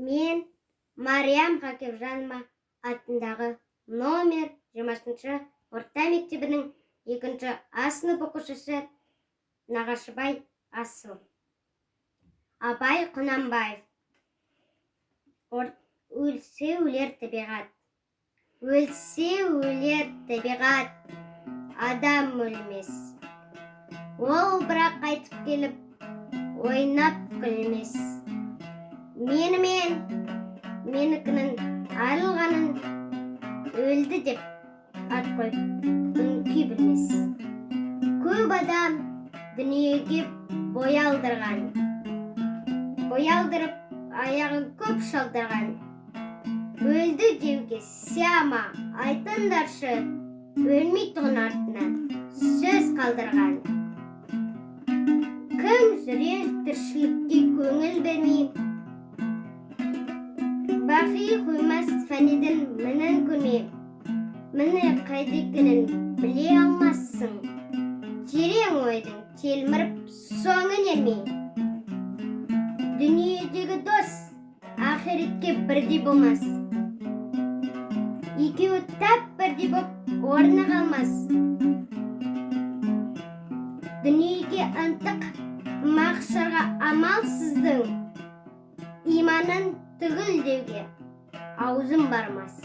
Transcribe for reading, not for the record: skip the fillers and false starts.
Мен Мариям Хакимжанова атындағы номер 20-шы орта мектебінің 2-шы А сынып оқушысы Нағашыбай Асыл. Абай Құнанбаев. Өлсе өлер табиғат. Өлсе өлер табиғат, адам өлмес. Ол бірақ қайтып келіп, ойнап күлмес. Менікінің айрылғанын өлді деп ат қойып үңки білмес. Көп адам дүниеге бой алдырып, аяғын көп шалдырған. Өлді деуге сяма айтындаршы, өлмейтұғын артынан сөз қалдырған. Кім жүрер тіршілікке көңіл бермей, бақи қоймас фәниден мінін көрмей. Міне қайда екенін біле алмассың, терең ойдың телміріп соңын ермей. Дүниедегі дос ақиретке бірдей болмас, екеуі тап бірдей боп орны қалмас. Дүниеге ынтық, мақшарға амалсыздың, иманын түгіл деуге аузым бармас.